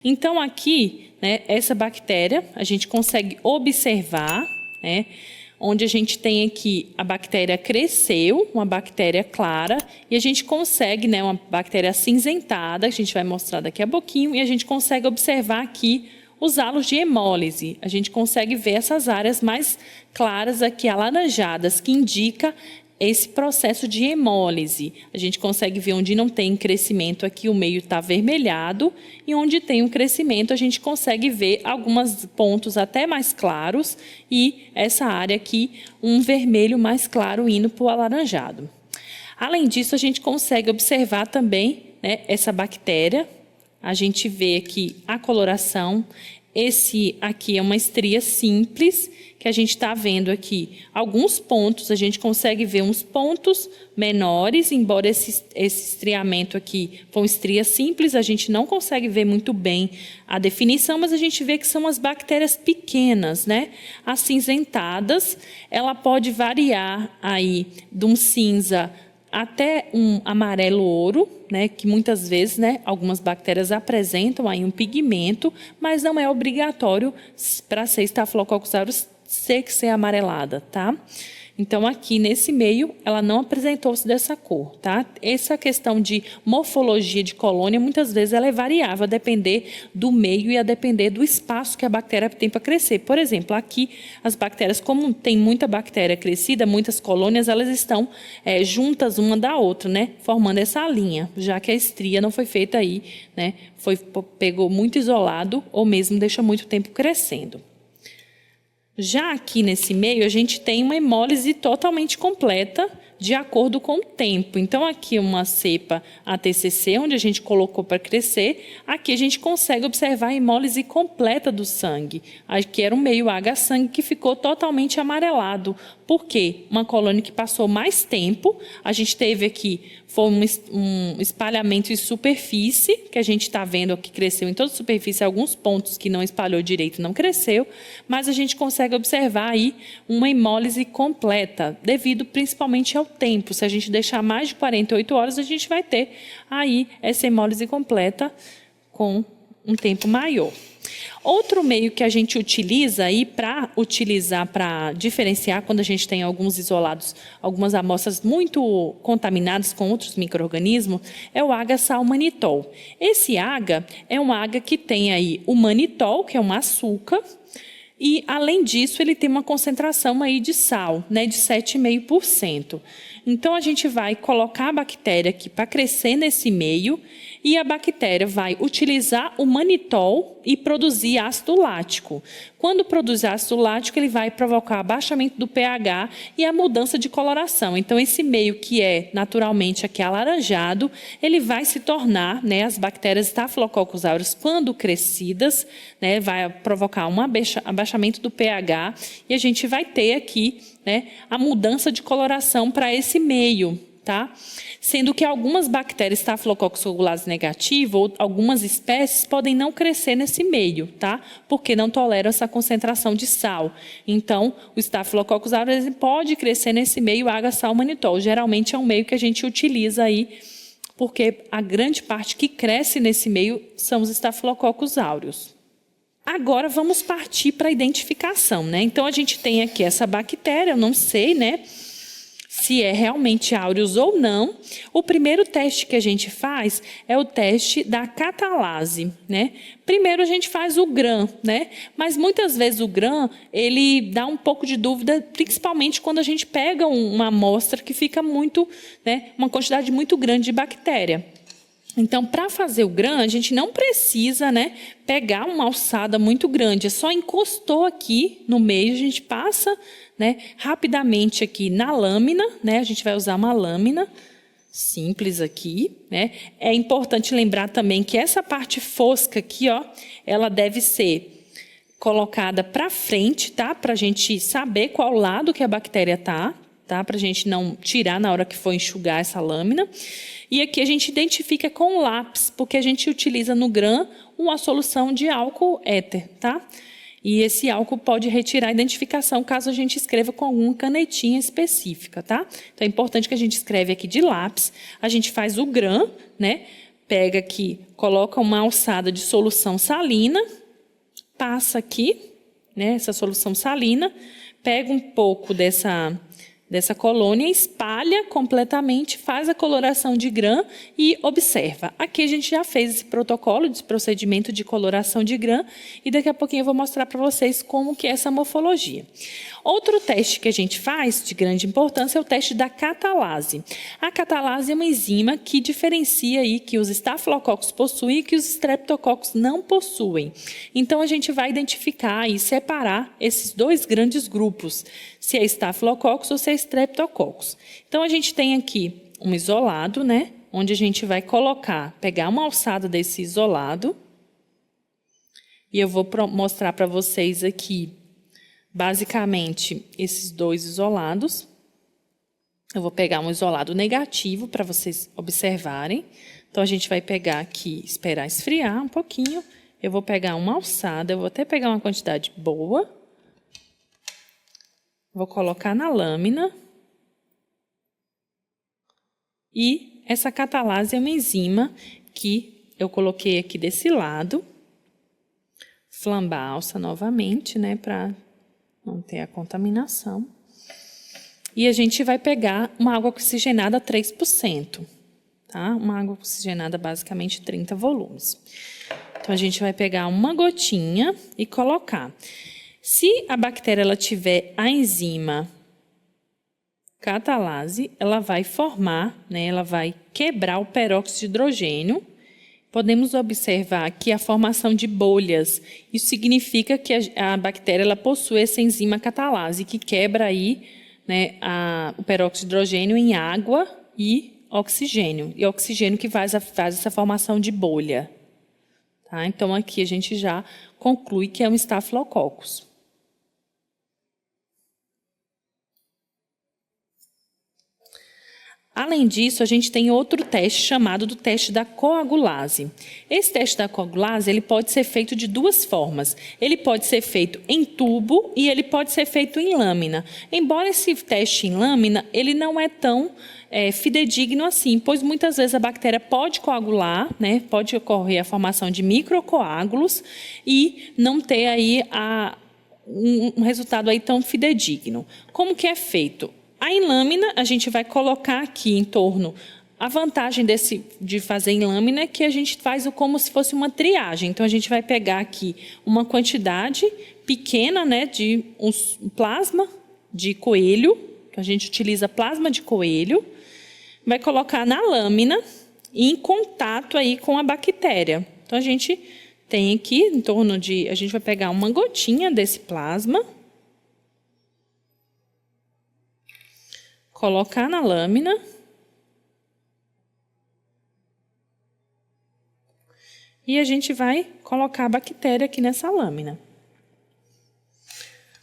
Então, aqui, né, essa bactéria, a gente consegue observar, né, onde a gente tem aqui a bactéria cresceu, uma bactéria clara, e a gente consegue, né, uma bactéria acinzentada, a gente vai mostrar daqui a pouquinho, e a gente consegue observar aqui os halos de hemólise. A gente consegue ver essas áreas mais claras aqui, alaranjadas, que indica esse processo de hemólise. A gente consegue ver onde não tem crescimento aqui, o meio está avermelhado, e onde tem um crescimento a gente consegue ver alguns pontos até mais claros, e essa área aqui, um vermelho mais claro indo para o alaranjado. Além disso, a gente consegue observar também, né, essa bactéria. A gente vê aqui a coloração. Esse aqui é uma estria simples, que a gente está vendo aqui alguns pontos, a gente consegue ver uns pontos menores, embora esse estriamento aqui for uma estria simples, a gente não consegue ver muito bem a definição, mas a gente vê que são as bactérias pequenas, né? Acinzentadas, ela pode variar aí de um cinza até um amarelo ouro, né, que muitas vezes, né, algumas bactérias apresentam aí um pigmento, mas não é obrigatório para ser Staphylococcus aureus ser amarelada, tá? Então, aqui nesse meio, ela não apresentou-se dessa cor, tá? Essa questão de morfologia de colônia, muitas vezes, ela é variável, a depender do meio e a depender do espaço que a bactéria tem para crescer. Por exemplo, aqui, as bactérias, como tem muita bactéria crescida, muitas colônias, elas estão juntas uma da outra, né? Formando essa linha, já que a estria não foi feita aí, né? Pegou muito isolado ou mesmo deixa muito tempo crescendo. Já aqui nesse meio, a gente tem uma hemólise totalmente completa, de acordo com o tempo. Então, aqui uma cepa ATCC, onde a gente colocou para crescer. Aqui a gente consegue observar a hemólise completa do sangue. Aqui era um meio H-sangue que ficou totalmente amarelado. Por quê? Uma colônia que passou mais tempo. A gente teve aqui, foi um espalhamento em superfície, que a gente está vendo aqui, cresceu em toda a superfície, alguns pontos que não espalhou direito não cresceu, mas a gente consegue observar aí uma hemólise completa, devido principalmente ao tempo. Se a gente deixar mais de 48 horas, a gente vai ter aí essa hemólise completa com um tempo maior. Outro meio que a gente utiliza aí para diferenciar quando a gente tem alguns isolados, algumas amostras muito contaminadas com outros micro-organismos, é o H-salmanitol. Esse H é um H que tem aí o manitol, que é um açúcar, e, além disso, ele tem uma concentração aí de sal, né, de 7,5%. Então, a gente vai colocar a bactéria aqui para crescer nesse meio e a bactéria vai utilizar o manitol e produzir ácido lático. Quando produzir ácido lático, ele vai provocar abaixamento do pH e a mudança de coloração. Então, esse meio que é naturalmente aqui alaranjado, ele vai se tornar, né, as bactérias Staphylococcus aureus, quando crescidas, né, vai provocar um abaixamento do pH e a gente vai ter aqui, né, a mudança de coloração para esse meio, tá? Sendo que algumas bactérias Staphylococcus coagulase negativo ou algumas espécies podem não crescer nesse meio, tá? Porque não toleram essa concentração de sal. Então, o Staphylococcus aureus pode crescer nesse meio H-salmanitol. Geralmente é um meio que a gente utiliza aí, porque a grande parte que cresce nesse meio são os Staphylococcus aureus. Agora vamos partir para a identificação, né? Então a gente tem aqui essa bactéria, eu não sei, né, se é realmente aureus ou não. O primeiro teste que a gente faz é o teste da catalase, né? Primeiro a gente faz o Gram, né? Mas muitas vezes o Gram, ele dá um pouco de dúvida, principalmente quando a gente pega uma amostra que fica muito, né, uma quantidade muito grande de bactéria. Então, para fazer o Gram, a gente não precisa, né, pegar uma alçada muito grande. É só encostou aqui no meio, a gente passa, né, rapidamente aqui na lâmina, né, a gente vai usar uma lâmina simples aqui, né. É importante lembrar também que essa parte fosca aqui, ó, ela deve ser colocada para frente, tá, para a gente saber qual lado que a bactéria tá, para a gente não tirar na hora que for enxugar essa lâmina. E aqui a gente identifica com o lápis, porque a gente utiliza no Gram uma solução de álcool éter, tá? E esse álcool pode retirar a identificação caso a gente escreva com alguma canetinha específica, tá? Então é importante que a gente escreve aqui de lápis, a gente faz o Gram, né? pega aqui, coloca uma alçada de solução salina, passa aqui, né, essa solução salina, pega um pouco dessa colônia, espalha completamente, faz a coloração de grã e observa. Aqui a gente já fez esse protocolo, esse procedimento de coloração de grã, e daqui a pouquinho eu vou mostrar para vocês como que é essa morfologia. Outro teste que a gente faz, de grande importância, é o teste da catalase. A catalase é uma enzima que diferencia aí que os estafilococcus possuem e que os streptococcus não possuem. Então, a gente vai identificar e separar esses dois grandes grupos, se é estafilococcus ou se é streptococcus. Então, a gente tem aqui um isolado, né, onde a gente vai pegar uma alçada desse isolado, e eu vou mostrar para vocês aqui, basicamente, esses dois isolados. Eu vou pegar um isolado negativo para vocês observarem. Então, a gente vai pegar aqui, esperar esfriar um pouquinho. Eu vou pegar uma alçada, eu vou até pegar uma quantidade boa. Vou colocar na lâmina. E essa catalase é uma enzima que eu coloquei aqui desse lado. Flambar a alça novamente, né, para não ter a contaminação. E a gente vai pegar uma água oxigenada 3%, tá? Uma água oxigenada basicamente 30 volumes. Então, a gente vai pegar uma gotinha e colocar. Se a bactéria ela tiver a enzima catalase, ela vai formar, né, ela vai quebrar o peróxido de hidrogênio. Podemos observar aqui a formação de bolhas. Isso significa que a bactéria ela possui essa enzima catalase, que quebra aí, né, o peróxido de hidrogênio em água e oxigênio. E oxigênio que faz essa formação de bolha. Tá? Então, aqui a gente já conclui que é um estafilococcus. Além disso, a gente tem outro teste chamado do teste da coagulase. Esse teste da coagulase ele pode ser feito de duas formas. Ele pode ser feito em tubo e ele pode ser feito em lâmina. Embora esse teste em lâmina ele não é tão fidedigno assim, pois muitas vezes a bactéria pode coagular, né, pode ocorrer a formação de microcoágulos e não ter aí um resultado aí tão fidedigno. Como que é feito? Aí, em lâmina, a gente vai colocar aqui em torno. A vantagem de fazer em lâmina é que a gente faz como se fosse uma triagem. Então, a gente vai pegar aqui uma quantidade pequena, né, de um plasma de coelho. Então, a gente utiliza plasma de coelho. Vai colocar na lâmina e em contato aí com a bactéria. Então, a gente tem aqui em torno de... A gente vai pegar uma gotinha desse plasma. Colocar na lâmina. E a gente vai colocar a bactéria aqui nessa lâmina.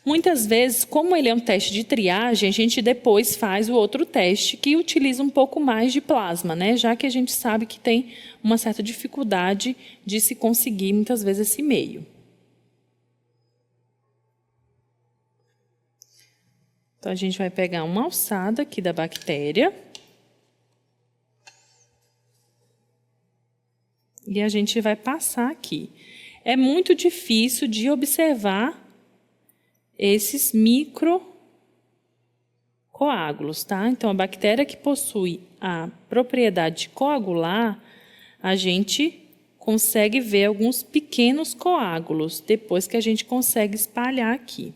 Muitas vezes, como ele é um teste de triagem, a gente depois faz o outro teste que utiliza um pouco mais de plasma, né? Já que a gente sabe que tem uma certa dificuldade de se conseguir muitas vezes esse meio. Então, a gente vai pegar uma alçada aqui da bactéria. E a gente vai passar aqui. É muito difícil de observar esses microcoágulos, tá? Então, a bactéria que possui a propriedade de coagular, a gente consegue ver alguns pequenos coágulos, depois que a gente consegue espalhar aqui.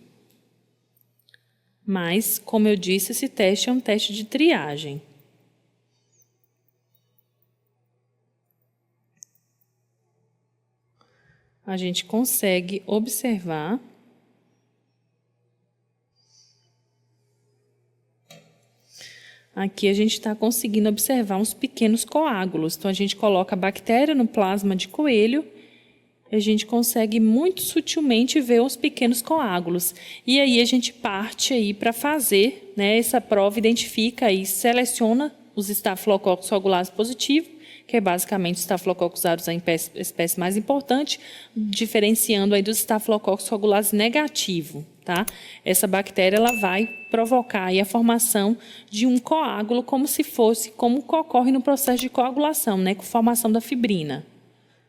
Mas, como eu disse, esse teste é um teste de triagem. A gente consegue observar aqui a gente está conseguindo observar uns pequenos coágulos. Então, a gente coloca a bactéria no plasma de coelho e a gente consegue muito sutilmente ver os pequenos coágulos. E aí a gente parte aí para fazer, né, essa prova, identifica e seleciona os estafilococcus coagulados positivos, que é basicamente o Staphylococcus aureus, a espécie mais importante, diferenciando aí do Staphylococcus coagulase negativo. Tá? Essa bactéria ela vai provocar aí a formação de um coágulo, como se fosse, como ocorre no processo de coagulação, né, com formação da fibrina.